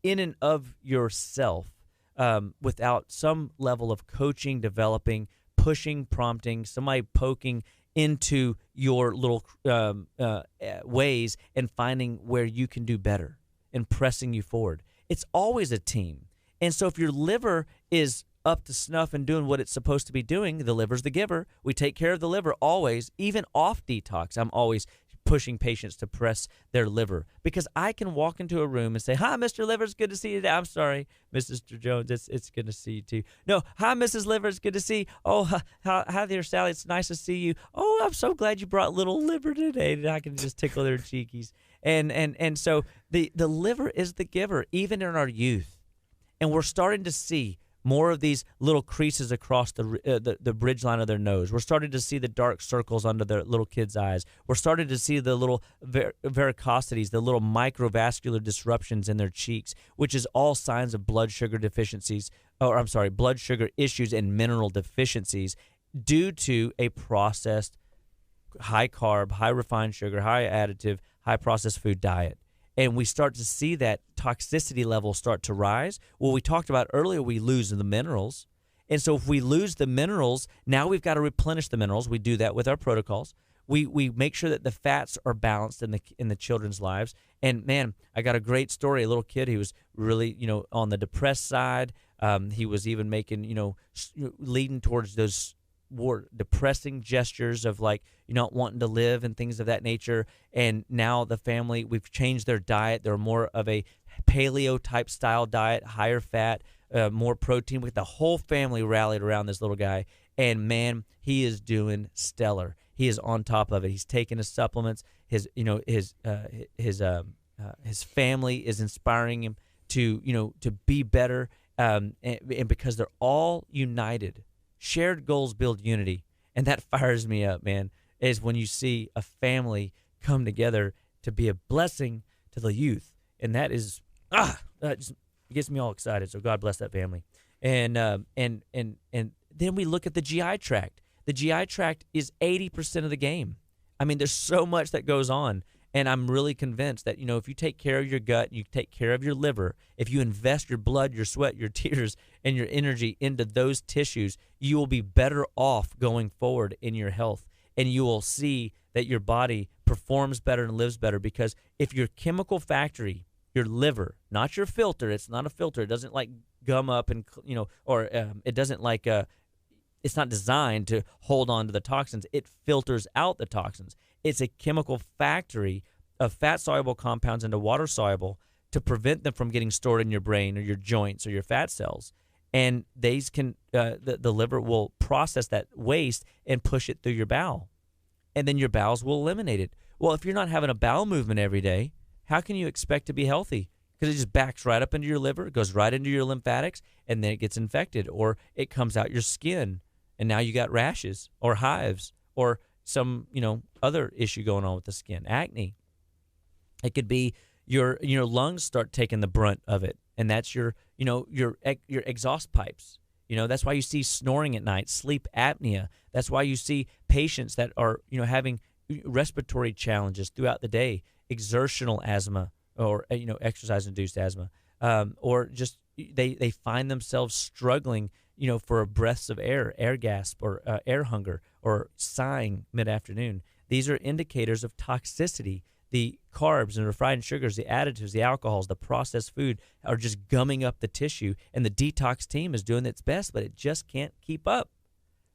in and of yourself without some level of coaching, developing, pushing, prompting, somebody poking into your little ways and finding where you can do better and pressing you forward. It's always a team. And so if your liver is up to snuff and doing what it's supposed to be doing, the liver's the giver. We take care of the liver always, even off detox. I'm always pushing patients to press their liver, because I can walk into a room and say, "Hi, Mr. Liver, it's good to see you today." I'm sorry, Mr. Jones, it's good to see you too. No, "Hi, Mrs. Liver, it's good to see you." "Oh, hi there, Sally, it's nice to see you." "Oh, I'm so glad you brought little liver today." And I can just tickle their cheekies. And so the liver is the giver, even in our youth. And we're starting to see more of these little creases across the bridge line of their nose. We're starting to see the dark circles under their little kids' eyes. We're starting to see the little varicosities, the little microvascular disruptions in their cheeks, which is all signs of blood sugar deficiencies, blood sugar issues and mineral deficiencies due to a processed, high carb, high refined sugar, high additive, high processed food diet. And we start to see that toxicity level start to rise. Well, we talked about earlier, we lose the minerals. And so if we lose the minerals, now we've got to replenish the minerals. We do that with our protocols. We make sure that the fats are balanced in the children's lives. And man, I got a great story. A little kid, he was really, on the depressed side. He was even making, leading towards those more depressing gestures of like, not wanting to live and things of that nature. And now the family, we've changed their diet. They're more of a paleo type style diet, higher fat, more protein. With the whole family rallied around this little guy. And man, he is doing stellar. He is on top of it. He's taking his supplements. His family is inspiring him to be better. And because they're all united, shared goals build unity, and that fires me up, man. Is when you see a family come together to be a blessing to the youth, and that is that just gets me all excited. So God bless that family. And then we look at the GI tract. The GI tract is 80% of the game. I mean, there's so much that goes on. And I'm really convinced that, if you take care of your gut, you take care of your liver, if you invest your blood, your sweat, your tears, and your energy into those tissues, you will be better off going forward in your health. And you will see that your body performs better and lives better, because if your chemical factory, your liver, not your filter, it's not a filter. It doesn't like gum up and, or it doesn't like it's not designed to hold on to the toxins. It filters out the toxins. It's a chemical factory of fat-soluble compounds into water-soluble to prevent them from getting stored in your brain or your joints or your fat cells. And these can the liver will process that waste and push it through your bowel. And then your bowels will eliminate it. Well, if you're not having a bowel movement every day, how can you expect to be healthy? Because it just backs right up into your liver, it goes right into your lymphatics, and then it gets infected, or it comes out your skin, and now you got rashes or hives or some, other issue going on with the skin, acne. It could be your lungs start taking the brunt of it, and that's your exhaust pipes. That's why you see snoring at night, sleep apnea. That's why you see patients that are, having respiratory challenges throughout the day, exertional asthma, or exercise-induced asthma, or just they find themselves struggling, for breaths of air gasp, or air hunger, or sighing mid-afternoon. These are indicators of toxicity. The carbs and refined sugars, the additives, the alcohols, the processed food are just gumming up the tissue, and the detox team is doing its best, but it just can't keep up,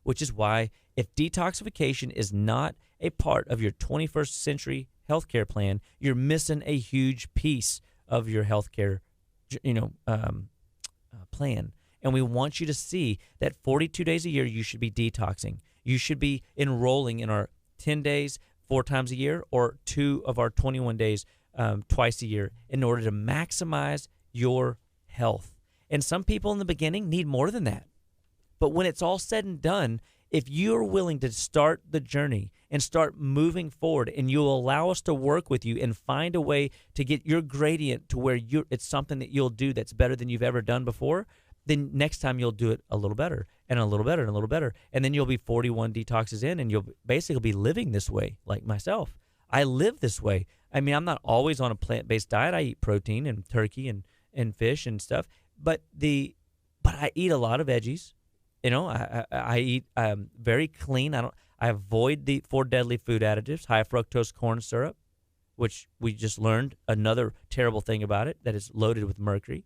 which is why if detoxification is not a part of your 21st century healthcare plan, you're missing a huge piece of your healthcare, plan. And we want you to see that 42 days a year you should be detoxing. You should be enrolling in our 10 days 4 times a year, or 2 of our 21 days twice a year, in order to maximize your health. And some people in the beginning need more than that. But when it's all said and done, if you're willing to start the journey and start moving forward, and you'll allow us to work with you and find a way to get your gradient to where it's something that you'll do that's better than you've ever done before, then next time you'll do it a little better and a little better and a little better. And then you'll be 41 detoxes in, and you'll basically be living this way like myself. I live this way. I mean, I'm not always on a plant-based diet. I eat protein and turkey and fish and stuff, but I eat a lot of veggies. I eat very clean. I avoid the 4 deadly food additives, high fructose corn syrup, which we just learned another terrible thing about it, that is loaded with mercury.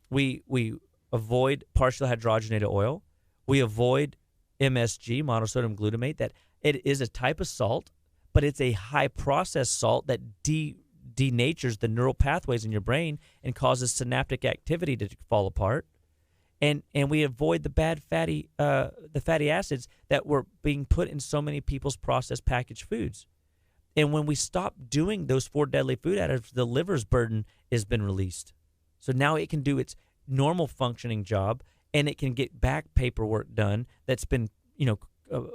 We avoid partially hydrogenated oil. We avoid MSG, monosodium glutamate, that it is a type of salt, but it's a high processed salt that denatures the neural pathways in your brain and causes synaptic activity to fall apart. And we avoid the bad fatty acids that were being put in so many people's processed packaged foods. And when we stop doing those 4 deadly food additives, the liver's burden has been released. So now it can do its normal functioning job, and it can get back paperwork done that's been,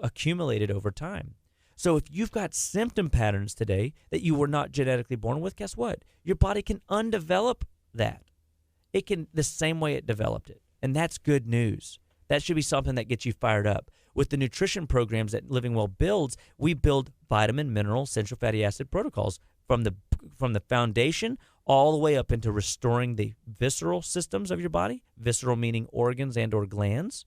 accumulated over time. So if you've got symptom patterns today that you were not genetically born with, guess what? Your body can undevelop that. It can the same way it developed it. And that's good news. That should be something that gets you fired up. With the nutrition programs that Living Well builds, we build vitamin, mineral, essential fatty acid protocols from the foundation all the way up into restoring the visceral systems of your body, visceral meaning organs and or glands,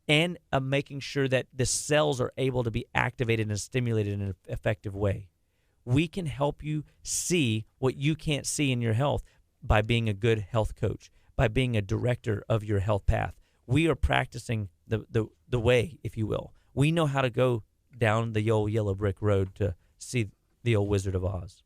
and making sure that the cells are able to be activated and stimulated in an effective way. We can help you see what you can't see in your health by being a good health coach, by being a director of your health path. We are practicing the way, if you will. We know how to go down the old yellow brick road to see the old Wizard of Oz.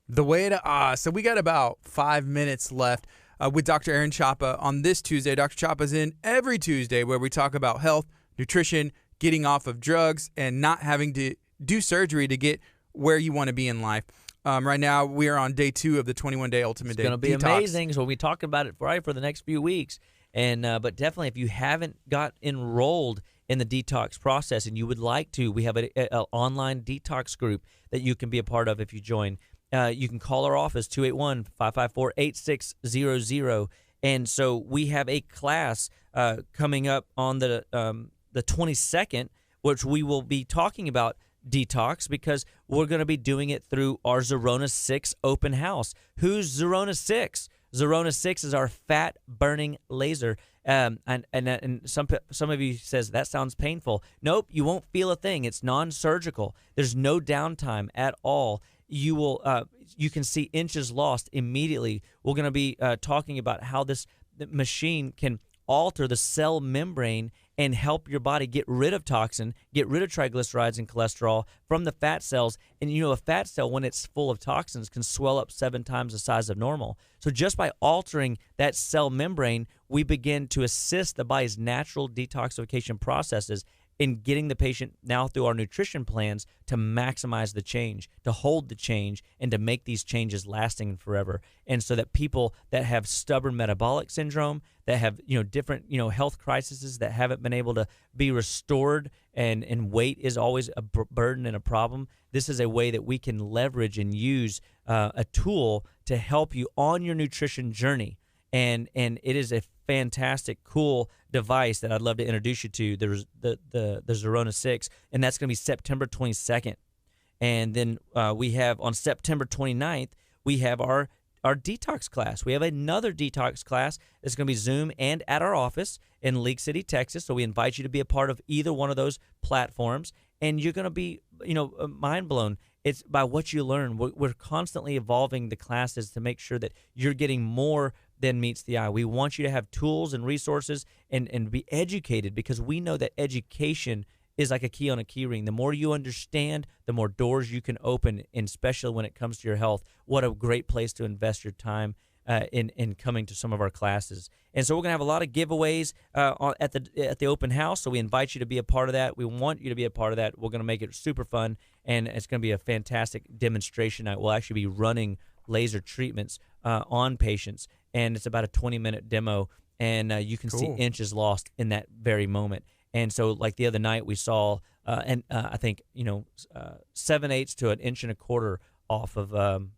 The way to Oz. So we got about 5 minutes left with Dr. Aaron Chapa on this Tuesday. Dr. Chapa's in every Tuesday where we talk about health, nutrition, getting off of drugs, and not having to do surgery to get where you want to be in life. Right now, we are on day 2 of the 21-day Ultimate Day Detox. It's going to be amazing. So we'll be talking about it for the next few weeks. And but definitely, if you haven't got enrolled in the detox process and you would like to, we have an online detox group that you can be a part of if you join. You can call our office, 281-554-8600. And so we have a class coming up on the 22nd, which we will be talking about detox, because we're going to be doing it through our Zerona 6 open house. Who's Zerona 6? Zerona 6 is our fat burning laser. And some of you says that sounds painful. Nope, you won't feel a thing. It's non-surgical. There's no downtime at all. You can see inches lost immediately. We're going to be talking about how the machine can alter the cell membrane and help your body get rid of toxin, get rid of triglycerides and cholesterol from the fat cells. And a fat cell, when it's full of toxins, can swell up 7 times the size of normal. So just by altering that cell membrane, we begin to assist the body's natural detoxification processes in getting the patient now through our nutrition plans to maximize the change, to hold the change, and to make these changes lasting forever. And so that people that have stubborn metabolic syndrome, that have different health crises that haven't been able to be restored, and weight is always a burden and a problem, this is a way that we can leverage and use a tool to help you on your nutrition journey. And it is a fantastic, cool device that I'd love to introduce you to. There's the Zerona 6, and that's going to be September 22nd. And then we have on September 29th, we have our detox class. We have another detox class that's going to be Zoom and at our office in League City, Texas. So we invite you to be a part of either one of those platforms, and you're going to be mind blown. It's by what you learn. We're constantly evolving the classes to make sure that you're getting more than meets the eye. We want you to have tools and resources and be educated, because we know that education is like a key on a key ring. The more you understand, the more doors you can open, and especially when it comes to your health. What a great place to invest your time in coming to some of our classes. And so we're going to have a lot of giveaways at the open house, so we invite you to be a part of that. We want you to be a part of that. We're going to make it super fun, and it's going to be a fantastic demonstration night. We'll actually be running laser treatments on patients, and it's about a 20-minute demo, and you can see inches lost in that very moment. And so, like the other night, we saw, I think 7/8 to 1.25 inches off of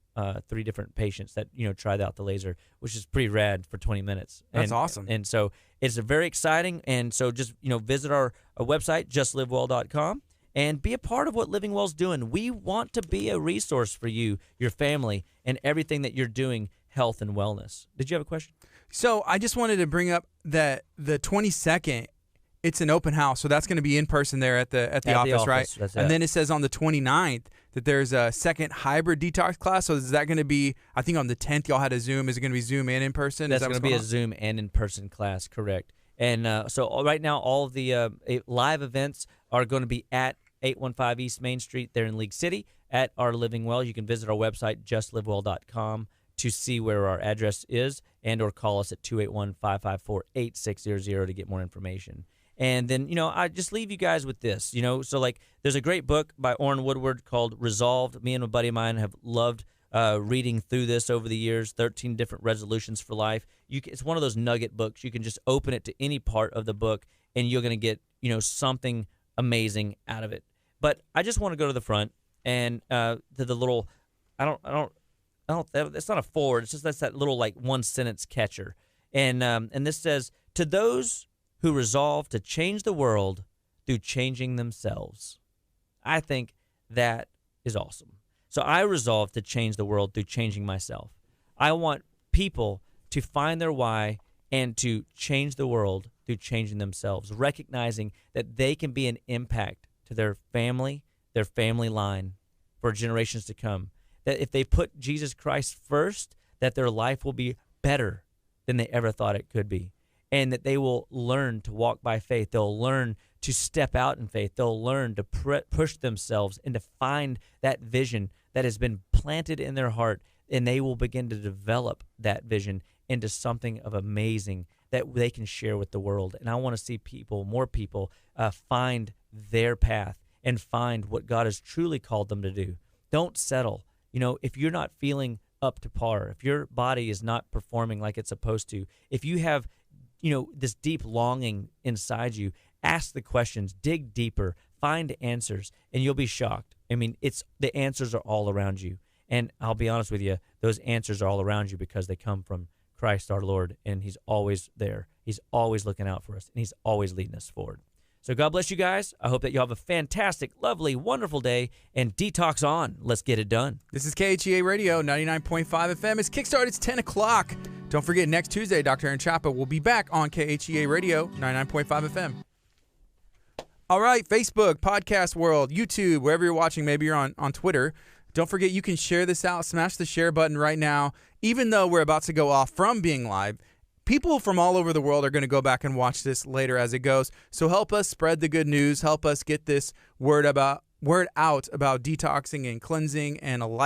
3 different patients that tried out the laser, which is pretty rad for 20 minutes. That's awesome. And so it's very exciting. And so just visit our website, justlivewell.com, and be a part of what Living Well's doing. We want to be a resource for you, your family, and everything that you're doing, health and wellness. Did you have a question? So I just wanted to bring up that the 22nd, it's an open house, so that's going to be in person there at the office, right? That's and it. then it says on the 29th that there's a second hybrid detox class. So is that going to be, I think on the 10th y'all had a Zoom. Is it going to be Zoom and in person? That's going to be a Zoom and in-person class, correct. And so right now all of the live events are going to be at 815 East Main Street there in League City at our Living Well. You can visit our website, justlivewell.com, to see where our address is, and or call us at 281-554-8600 to get more information. And then, I just leave you guys with this, so like there's a great book by Orrin Woodward called Resolved. Me and a buddy of mine have loved reading through this over the years, 13 different resolutions for life. It's one of those nugget books. You can just open it to any part of the book, and you're going to get, something amazing out of it. But I just want to go to the front and to the little, it's not a forward. It's just that's that little like one sentence catcher. And this says, to those who resolve to change the world through changing themselves. I think that is awesome. So I resolve to change the world through changing myself. I want people to find their why and to change the world through changing themselves, recognizing that they can be an impact to their family line for generations to come. That if they put Jesus Christ first, that their life will be better than they ever thought it could be. And that they will learn to walk by faith. They'll learn to step out in faith. They'll learn to push themselves and to find that vision that has been planted in their heart, and they will begin to develop that vision into something of amazing that they can share with the world. And I want to see more people find their path and find what God has truly called them to do. Don't settle. If you're not feeling up to par, if your body is not performing like it's supposed to, if you have this deep longing inside you, ask the questions, dig deeper, find answers, and you'll be shocked. The answers are all around you. And I'll be honest with you, those answers are all around you because they come from Christ our Lord, and he's always there. He's always looking out for us, and he's always leading us forward. So God bless you guys. I hope that you have a fantastic, lovely, wonderful day, and detox on. Let's get it done. This is KHEA Radio, 99.5 FM. It's Kickstart. It's 10 o'clock. Don't forget, next Tuesday, Dr. Chapa will be back on KHEA Radio, 99.5 FM. All right, Facebook, Podcast World, YouTube, wherever you're watching, maybe you're on Twitter. Don't forget, you can share this out. Smash the share button right now. Even though we're about to go off from being live, people from all over the world are going to go back and watch this later as it goes. So help us spread the good news. Help us get this word out about detoxing and cleansing and a life